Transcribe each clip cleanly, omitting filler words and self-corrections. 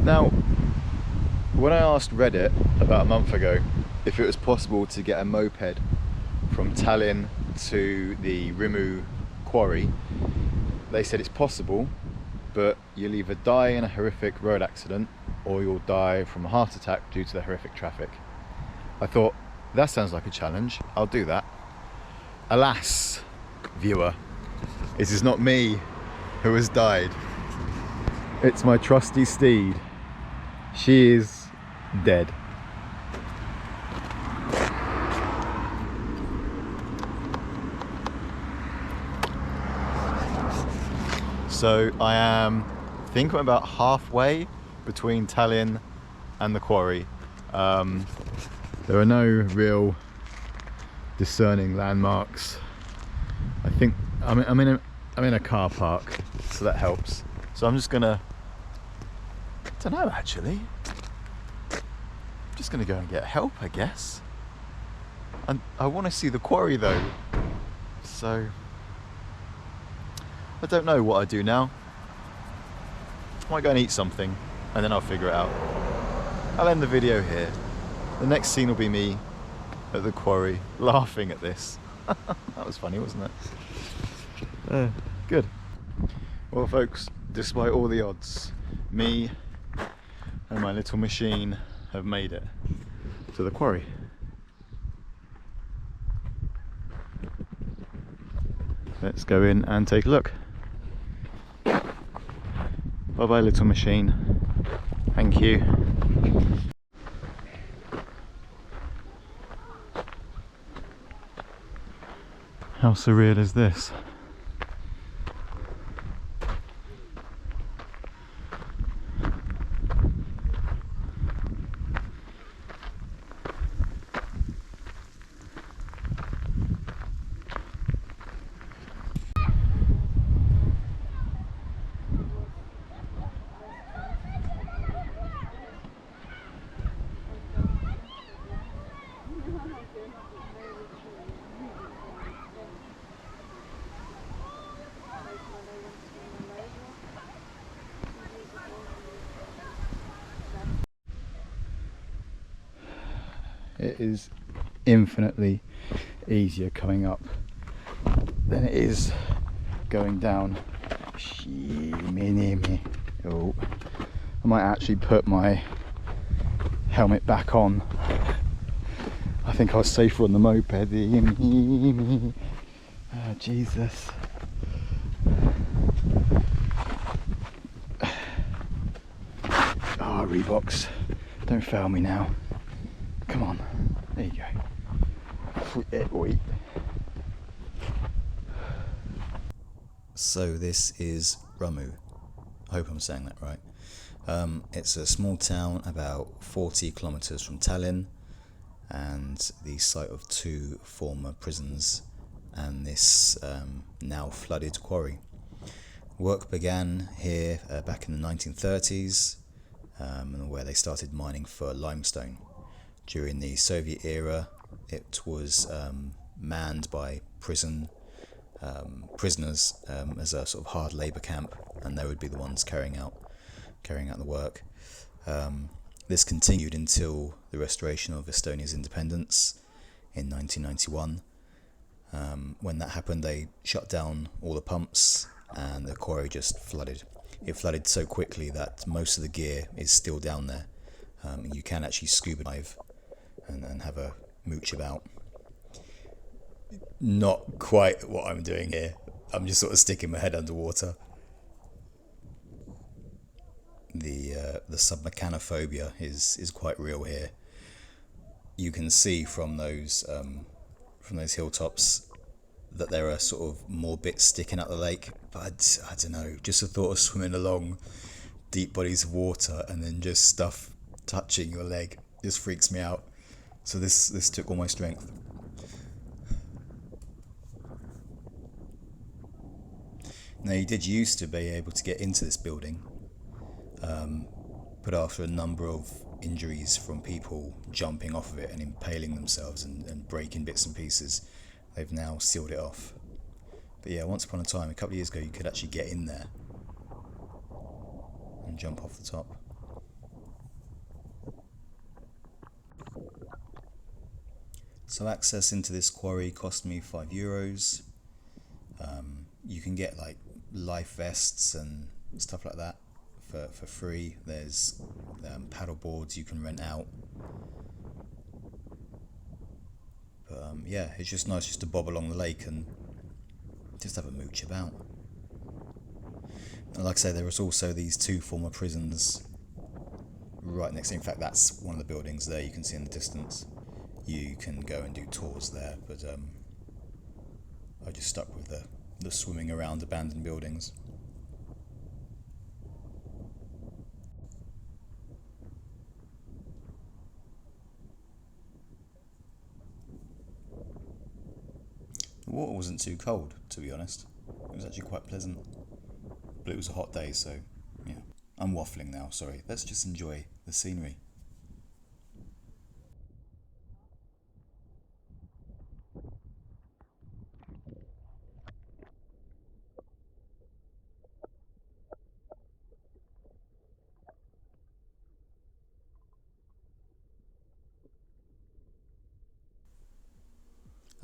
Now, when I asked Reddit about a month ago if it was possible to get a moped from Tallinn to the Rummu quarry, they said it's possible, but you'll either die in a horrific road accident or you'll die from a heart attack due to the horrific traffic. I thought, that sounds like a challenge, I'll do that. Alas, viewer, it is not me who has died. It's my trusty steed. She is dead. So I think I'm about halfway between Tallinn and the quarry. There are no real discerning landmarks. I think I'm in a car park, so that helps. So I'm just gonna, I don't know actually. I'm just gonna go and get help, I guess. And I want to see the quarry though, so I don't know what I do now. I might go and eat something and then I'll figure it out. I'll end the video here. The next scene will be me at the quarry laughing at this. That was funny, wasn't it? Good. Well folks, despite all the odds, me and my little machine have made it to the quarry. Let's go in and take a look. Bye bye little machine. Thank you. How surreal is this? It is infinitely easier coming up than it is going down. Oh, I might actually put my helmet back on. I think I was safer on the moped. Oh, Jesus. Oh, Reeboks, don't fail me now. Come on, there you go. So this is Rummu. I hope I'm saying that right. It's a small town about 40 kilometers from Tallinn and the site of two former prisons and this now flooded quarry. Work began here back in the 1930s where they started mining for limestone. During the Soviet era, it was manned by prisoners as a sort of hard labour camp, and they would be the ones carrying out the work. This continued until the restoration of Estonia's independence in 1991. When that happened, they shut down all the pumps, and the quarry just flooded. It flooded so quickly that most of the gear is still down there. You can actually scuba dive and have a mooch about. Not quite what I'm doing here. I'm just sort of sticking my head underwater. The submechanophobia is quite real here. You can see from those hilltops that there are sort of more bits sticking out the lake, but I don't know, just the thought of swimming along deep bodies of water and then just stuff touching your leg just freaks me out. So this took all my strength. Now, you did used to be able to get into this building, but after a number of injuries from people jumping off of it and impaling themselves and breaking bits and pieces, they've now sealed it off. But yeah, once upon a time, a couple of years ago, you could actually get in there and jump off the top. So access into this quarry cost me €5. You can get like life vests and stuff like that for free. There's paddle boards you can rent out. But yeah, it's just nice just to bob along the lake and just have a mooch about. And like I say, there was also these two former prisons right next to. In fact, that's one of the buildings there you can see in the distance. You can go and do tours there, but I just stuck with the swimming around abandoned buildings. The water wasn't too cold, to be honest. It was actually quite pleasant. But it was a hot day, so yeah. I'm waffling now, sorry. Let's just enjoy the scenery.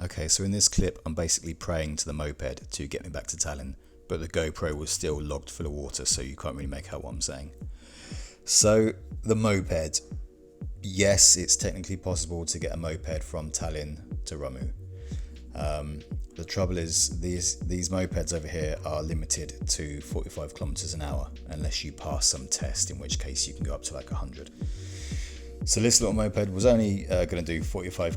Okay, so in this clip, I'm basically praying to the moped to get me back to Tallinn, but the GoPro was still logged full of water, so you can't really make out what I'm saying. So, the moped. Yes, it's technically possible to get a moped from Tallinn to Rummu. The trouble is, these mopeds over here are limited to 45 kilometers an hour, unless you pass some test, in which case you can go up to like 100. So this little moped was only going to do 45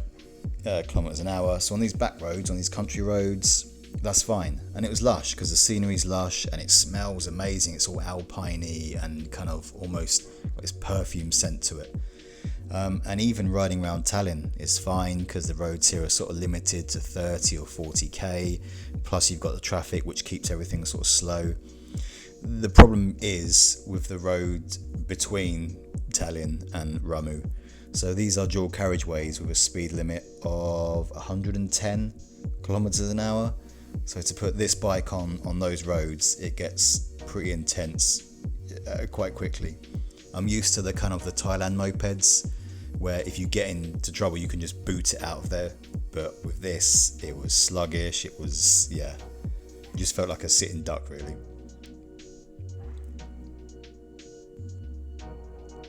kilometers an hour. So on these back roads, on these country roads, that's fine. And it was lush because the scenery's lush and it smells amazing. It's all alpine-y and kind of almost got this perfume scent to it. And even riding around Tallinn is fine because the roads here are sort of limited to 30 or 40k. Plus you've got the traffic which keeps everything sort of slow. The problem is with the road between Tallinn and Rummu. So these are dual carriageways with a speed limit of 110 kilometers an hour. So to put this bike on those roads, it gets pretty intense quite quickly. I'm used to the kind of the Thailand mopeds where if you get into trouble you can just boot it out of there, but with this it was sluggish. It was, yeah, it just felt like a sitting duck really.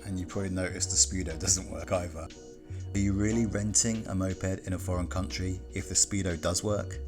And you probably noticed the speedo doesn't work either. Are you really renting a moped in a foreign country if the speedo does work?